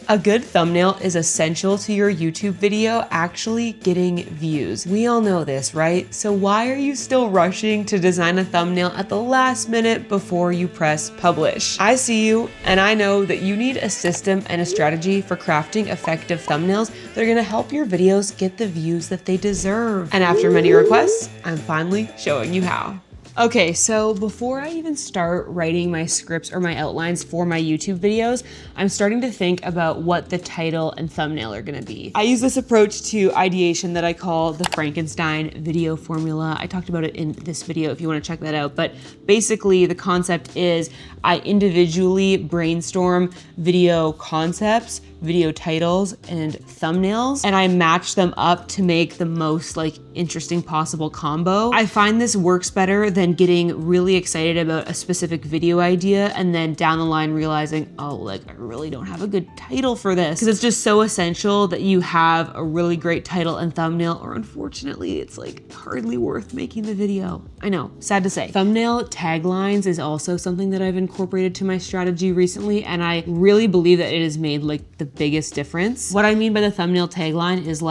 A good thumbnail is essential to your YouTube video actually getting views. We all know this, right? So why are you still rushing to design a thumbnail at the last minute before you press publish? I see you, and I know that you need a system and a strategy for crafting effective thumbnails that are gonna help your videos get the views that they deserve. And after many requests, I'm finally showing you how. Okay, so before I even start writing my scripts or my outlines for my YouTube videos, I'm starting to think about what the title and thumbnail are gonna be. I use this approach to ideation that I call the Frankenstein video formula. I talked about it in this video if you wanna check that out, but basically the concept is I individually brainstorm video concepts, video titles, and thumbnails, and I match them up to make the most interesting possible combo. I find this works better than getting really excited about a specific video idea and then down the line realizing, oh, I really don't have a good title for this. Because it's just so essential that you have a really great title and thumbnail, or unfortunately, it's hardly worth making the video. I know, sad to say. Thumbnail taglines is also something that I've incorporated to my strategy recently, and I really believe that it has made the biggest difference. What I mean by the thumbnail tagline is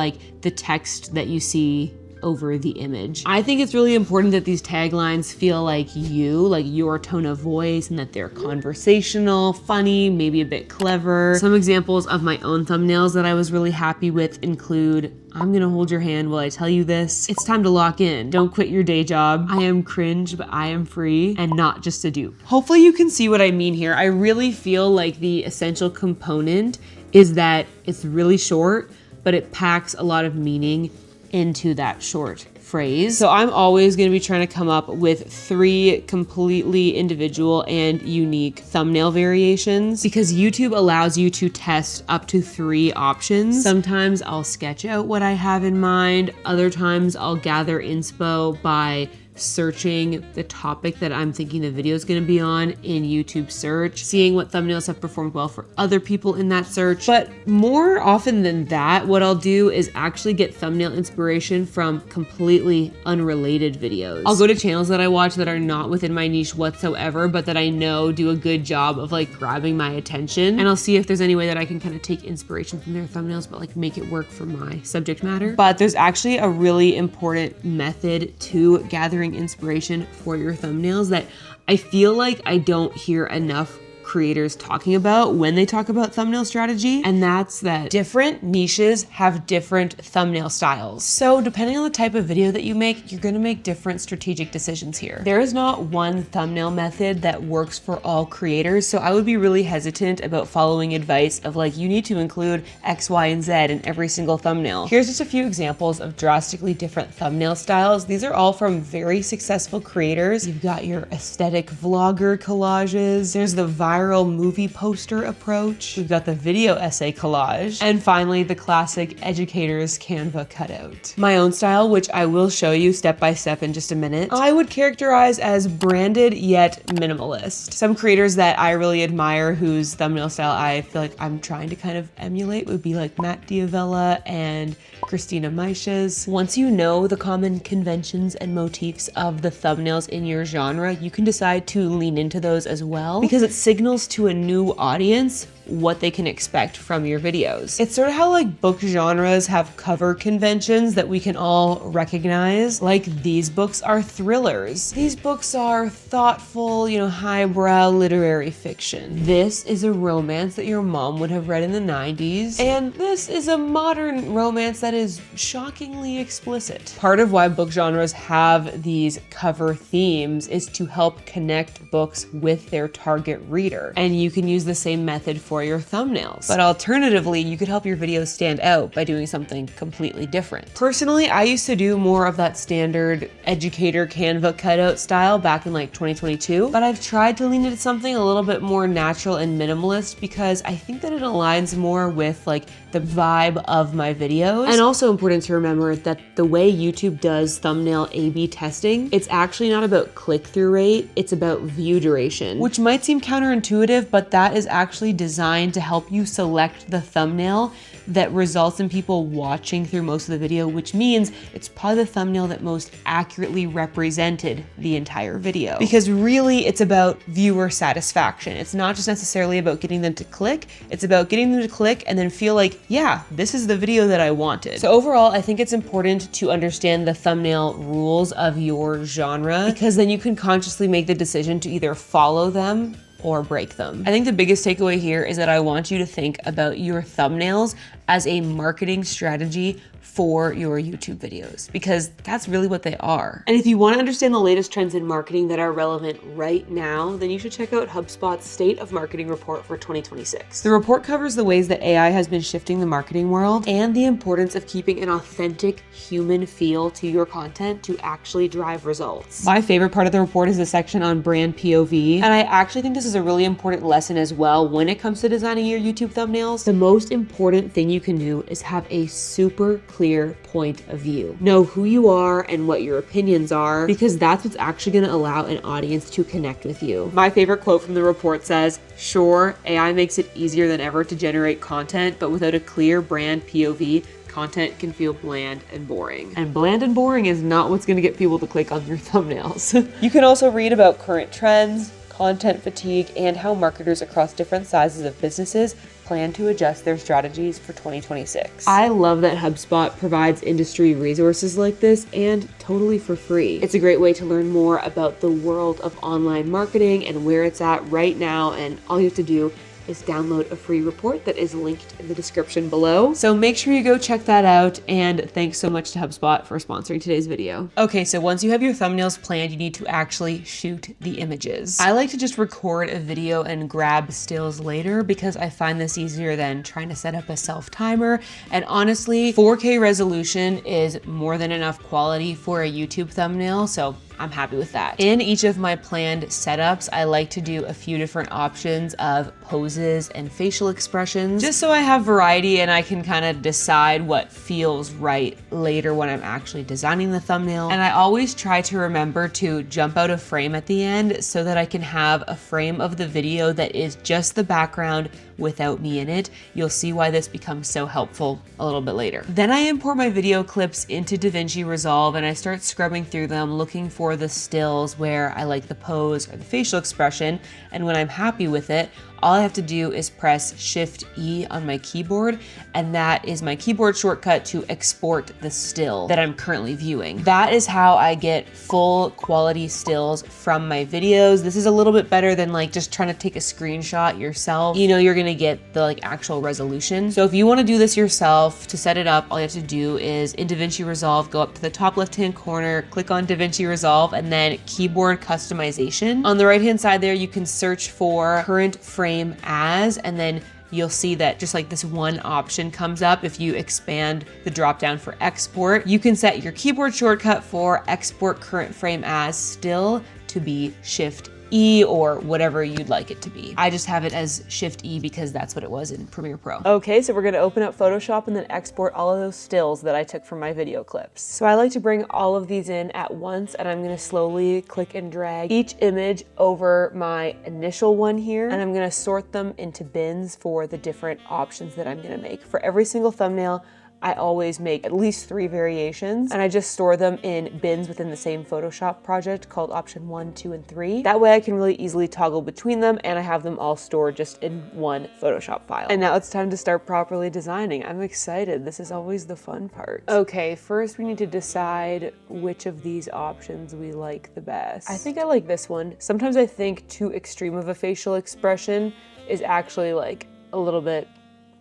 the text that you see over the image. I think it's really important that these taglines feel like you, your tone of voice, and that they're conversational, funny, maybe a bit clever. Some examples of my own thumbnails that I was really happy with include, I'm gonna hold your hand while I tell you this. It's time to lock in. Don't quit your day job. I am cringe, but I am free, and not just a dupe. Hopefully you can see what I mean here. I really feel like the essential component is that it's really short, but it packs a lot of meaning into that short phrase. So I'm always gonna be trying to come up with 3 completely individual and unique thumbnail variations because YouTube allows you to test up to 3 options. Sometimes I'll sketch out what I have in mind. Other times I'll gather inspo by searching the topic that I'm thinking the video is going to be on in YouTube search, seeing what thumbnails have performed well for other people in that search. But more often than that, what I'll do is actually get thumbnail inspiration from completely unrelated videos. I'll go to channels that I watch that are not within my niche whatsoever, but that I know do a good job of grabbing my attention. And I'll see if there's any way that I can kind of take inspiration from their thumbnails, but make it work for my subject matter. But there's actually a really important method to gathering inspiration for your thumbnails that I feel like I don't hear enough creators talking about when they talk about thumbnail strategy, and that's that different niches have different thumbnail styles. So depending on the type of video that you make, you're gonna make different strategic decisions here. There is not one thumbnail method that works for all creators, so I would be really hesitant about following advice of you need to include X, Y, and Z in every single thumbnail. Here's just a few examples of drastically different thumbnail styles. These are all from very successful creators. You've got your aesthetic vlogger collages, there's the viral movie poster approach, we've got the video essay collage, and finally the classic educator's Canva cutout. My own style, which I will show you step by step in just a minute, I would characterize as branded yet minimalist. Some creators that I really admire whose thumbnail style I feel like I'm trying to kind of emulate would be Matt Diavella and Christina Maisha's. Once you know the common conventions and motifs of the thumbnails in your genre, you can decide to lean into those as well because it signals to a new audience what they can expect from your videos. It's sort of how book genres have cover conventions that we can all recognize. These books are thrillers. These books are thoughtful, highbrow literary fiction. This is a romance that your mom would have read in the 90s. And this is a modern romance that is shockingly explicit. Part of why book genres have these cover themes is to help connect books with their target reader. And you can use the same method for your thumbnails. But alternatively, you could help your videos stand out by doing something completely different. Personally, I used to do more of that standard educator Canva cutout style back in 2022, but I've tried to lean into something a little bit more natural and minimalist because I think that it aligns more with the vibe of my videos. And also important to remember that the way YouTube does thumbnail A/B testing, it's actually not about click-through rate, it's about view duration, which might seem counterintuitive, but that is actually designed designed to help you select the thumbnail that results in people watching through most of the video, which means it's probably the thumbnail that most accurately represented the entire video. Because really it's about viewer satisfaction. It's not just necessarily about getting them to click, it's about getting them to click and then feel like, yeah, this is the video that I wanted. So overall, I think it's important to understand the thumbnail rules of your genre, because then you can consciously make the decision to either follow them or break them. I think the biggest takeaway here is that I want you to think about your thumbnails as a marketing strategy for your YouTube videos, because that's really what they are. And if you want to understand the latest trends in marketing that are relevant right now, then you should check out HubSpot's State of Marketing report for 2026. The report covers the ways that AI has been shifting the marketing world and the importance of keeping an authentic human feel to your content to actually drive results. My favorite part of the report is the section on brand POV, and I actually think this is a really important lesson as well when it comes to designing your YouTube thumbnails. The most important thing you can do is have a super clear point of view. Know who you are and what your opinions are, because that's what's actually going to allow an audience to connect with you. My favorite quote from the report says, "Sure, AI makes it easier than ever to generate content, but without a clear brand POV, content can feel bland and boring." And bland and boring is not what's going to get people to click on your thumbnails. You can also read about current trends, content fatigue, and how marketers across different sizes of businesses plan to adjust their strategies for 2026. I love that HubSpot provides industry resources like this, and totally for free. It's a great way to learn more about the world of online marketing and where it's at right now, and all you have to do is download a free report that is linked in the description below. So make sure you go check that out, and thanks so much to HubSpot for sponsoring today's video. Okay, so once you have your thumbnails planned, you need to actually shoot the images. I like to just record a video and grab stills later because I find this easier than trying to set up a self timer. And honestly, 4K resolution is more than enough quality for a YouTube thumbnail, so I'm happy with that. In each of my planned setups, I like to do a few different options of poses and facial expressions, just so I have variety and I can kind of decide what feels right later when I'm actually designing the thumbnail. And I always try to remember to jump out a frame at the end so that I can have a frame of the video that is just the background without me in it. You'll see why this becomes so helpful a little bit later. Then I import my video clips into DaVinci Resolve and I start scrubbing through them, looking for the stills where I like the pose or the facial expression. And when I'm happy with it, all I have to do is press Shift E on my keyboard, and that is my keyboard shortcut to export the still that I'm currently viewing. That is how I get full quality stills from my videos. This is a little bit better than like just trying to take a screenshot yourself. You know, you're gonna get the like actual resolution. So if you wanna do this yourself, to set it up, all you have to do is in DaVinci Resolve, go up to the top left-hand corner, click on DaVinci Resolve, and then keyboard customization. On the right-hand side there, you can search for current frame as, and then you'll see that just like this one option comes up. If you expand the drop down for export, you can set your keyboard shortcut for export current frame as still to be Shift E or whatever you'd like it to be. I just have it as Shift E because that's what it was in Premiere Pro. Okay, so we're gonna open up Photoshop and then export all of those stills that I took from my video clips. So I like to bring all of these in at once, and I'm gonna slowly click and drag each image over my initial one here, and I'm gonna sort them into bins for the different options that I'm gonna make. For every single thumbnail, I always make at least 3 variations, and I just store them in bins within the same Photoshop project called option 1, 2, and 3. That way I can really easily toggle between them, and I have them all stored just in one Photoshop file. And now it's time to start properly designing. I'm excited. This is always the fun part. Okay, first we need to decide which of these options we like the best. I think I like this one. Sometimes I think too extreme of a facial expression is actually like a little bit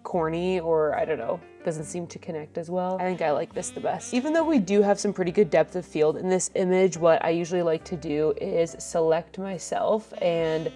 corny, or I don't know, doesn't seem to connect as well. I think I like this the best. Even though we do have some pretty good depth of field in this image, what I usually like to do is select myself and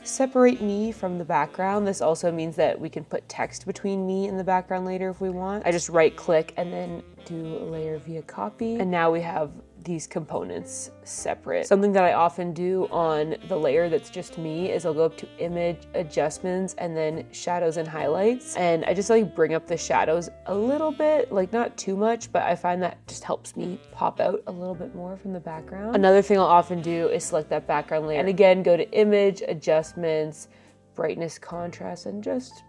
separate me from the background. This also means that we can put text between me and the background later if we want. I just right click and then do layer via copy. And now we have these components separate. Something that I often do on the layer that's just me is I'll go up to image adjustments and then shadows and highlights. And I just like bring up the shadows a little bit, like not too much, but I find that just helps me pop out a little bit more from the background. Another thing I'll often do is select that background layer and again, go to image adjustments, brightness, contrast, and just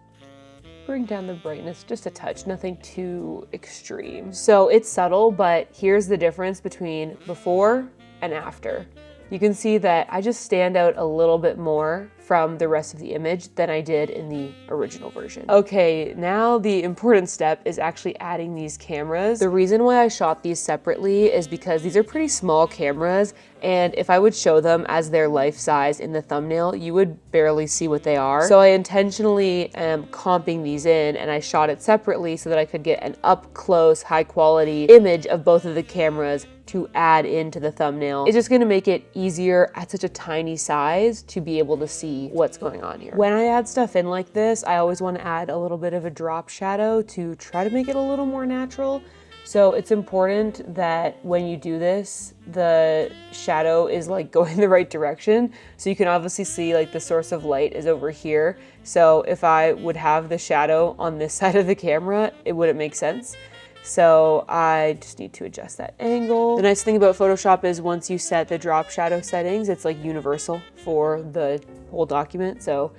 bring down the brightness just a touch, nothing too extreme. So it's subtle, but here's the difference between before and after. You can see that I just stand out a little bit more from the rest of the image than I did in the original version. Okay, now the important step is actually adding these cameras. The reason why I shot these separately is because these are pretty small cameras, and if I would show them as their life size in the thumbnail, you would barely see what they are. So I intentionally am comping these in, and I shot it separately so that I could get an up close, high quality image of both of the cameras to add into the thumbnail. It's just gonna make it easier at such a tiny size to be able to see what's going on here. When I add stuff in like this, I always want to add a little bit of a drop shadow to try to make it a little more natural. So it's important that when you do this, the shadow is like going the right direction. So you can obviously see like the source of light is over here. So if I would have the shadow on this side of the camera, it wouldn't make sense. So I just need to adjust that angle. The nice thing about Photoshop is once you set the drop shadow settings, it's like universal for the whole document. So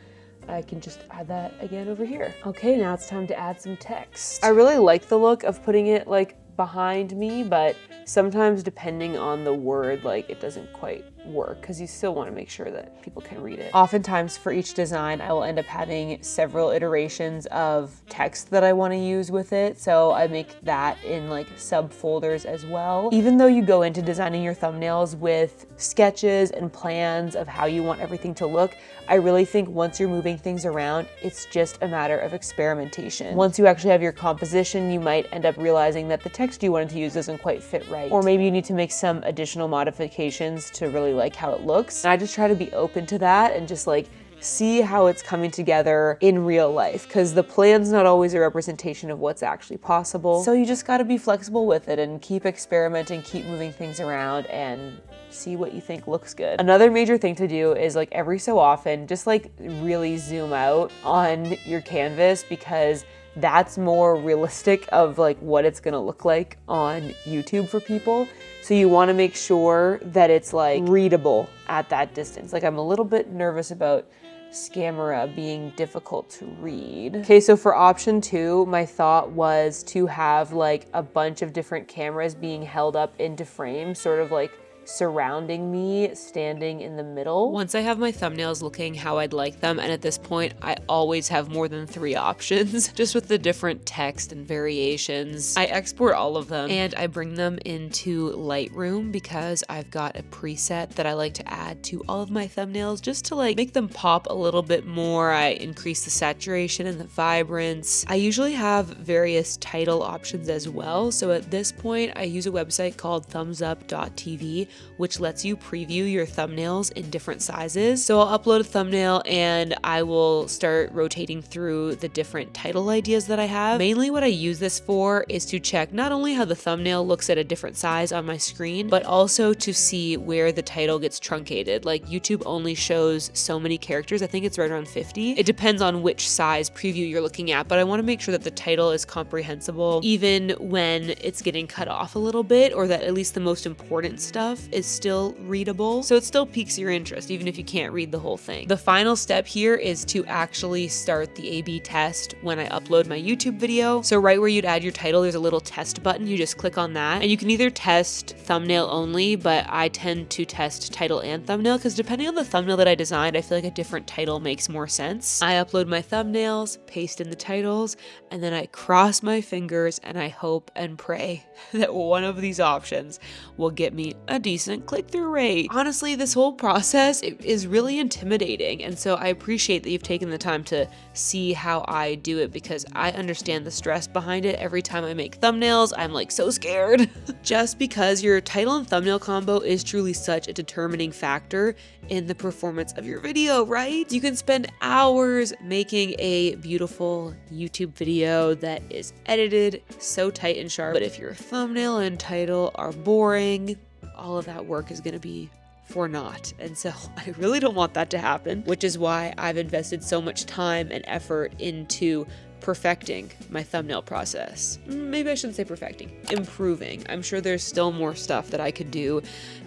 I can just add that again over here. Okay, now it's time to add some text. I really like the look of putting it like behind me, but sometimes depending on the word, like it doesn't quite work because you still want to make sure that people can read it. Oftentimes for each design, I will end up having several iterations of text that I want to use with it. So I make that in like subfolders as well. Even though you go into designing your thumbnails with sketches and plans of how you want everything to look, I really think once you're moving things around, it's just a matter of experimentation. Once you actually have your composition, you might end up realizing that the text you wanted to use doesn't quite fit right. Or maybe you need to make some additional modifications to really like how it looks. And I just try to be open to that and just like see how it's coming together in real life, because the plan's not always a representation of what's actually possible. So you just got to be flexible with it and keep experimenting, keep moving things around and see what you think looks good. Another major thing to do is like every so often, just like really zoom out on your canvas, because that's more realistic of like what it's gonna look like on YouTube for people. So you wanna make sure that it's like readable at that distance. Like I'm a little bit nervous about Scamera being difficult to read. Okay, so for option 2, my thought was to have like a bunch of different cameras being held up into frame, sort of like surrounding me, standing in the middle. Once I have my thumbnails looking how I'd like them, and at this point I always have more than 3 options, just with the different text and variations, I export all of them and I bring them into Lightroom because I've got a preset that I like to add to all of my thumbnails just to like make them pop a little bit more. I increase the saturation and the vibrance. I usually have various title options as well. So at this point I use a website called thumbsup.tv, which lets you preview your thumbnails in different sizes. So I'll upload a thumbnail and I will start rotating through the different title ideas that I have. Mainly what I use this for is to check not only how the thumbnail looks at a different size on my screen, but also to see where the title gets truncated. Like YouTube only shows so many characters. I think it's right around 50. It depends on which size preview you're looking at, but I want to make sure that the title is comprehensible even when it's getting cut off a little bit, or that at least the most important stuff is still readable, so it still piques your interest even if you can't read the whole thing. The final step here is to actually start the A/B test when I upload my YouTube video. So right where you'd add your title, there's a little test button. You just click on that and you can either test thumbnail only, but I tend to test title and thumbnail because depending on the thumbnail that I designed, I feel like a different title makes more sense. I upload my thumbnails, paste in the titles, and then I cross my fingers and I hope and pray that one of these options will get me a decent click-through rate. Honestly, this whole process is really intimidating, and so I appreciate that you've taken the time to see how I do it, because I understand the stress behind it. Every time I make thumbnails, I'm like so scared. Just because your title and thumbnail combo is truly such a determining factor in the performance of your video, right? You can spend hours making a beautiful YouTube video that is edited so tight and sharp, but if your thumbnail and title are boring, all of that work is going to be for naught. And so I really don't want that to happen, which is why I've invested so much time and effort into perfecting my thumbnail process. Maybe I shouldn't say perfecting, improving. I'm sure there's still more stuff that I could do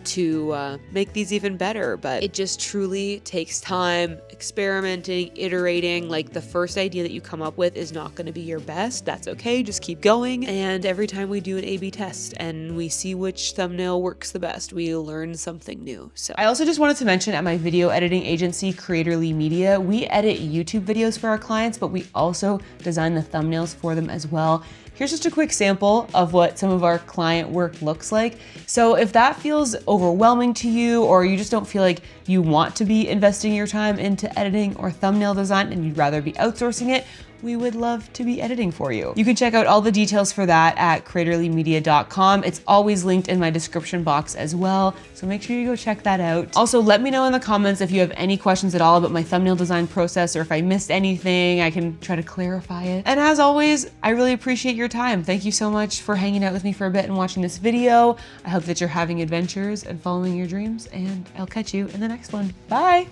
to make these even better, but it just truly takes time, experimenting, iterating. Like, the first idea that you come up with is not going to be your best. That's okay, just keep going. And every time we do an A/B test and we see which thumbnail works the best, we learn something new. So I also just wanted to mention, at my video editing agency, Creatorly Media, we edit YouTube videos for our clients, but we also design the thumbnails for them as well. Here's just a quick sample of what some of our client work looks like. So if that feels overwhelming to you, or you just don't feel like you want to be investing your time into editing or thumbnail design and you'd rather be outsourcing it, we would love to be editing for you. You can check out all the details for that at creatorlymedia.com. It's always linked in my description box as well, so make sure you go check that out. Also, let me know in the comments if you have any questions at all about my thumbnail design process, or if I missed anything, I can try to clarify it. And as always, I really appreciate your time. Thank you so much for hanging out with me for a bit and watching this video. I hope that you're having adventures and following your dreams, and I'll catch you in the next one. Bye.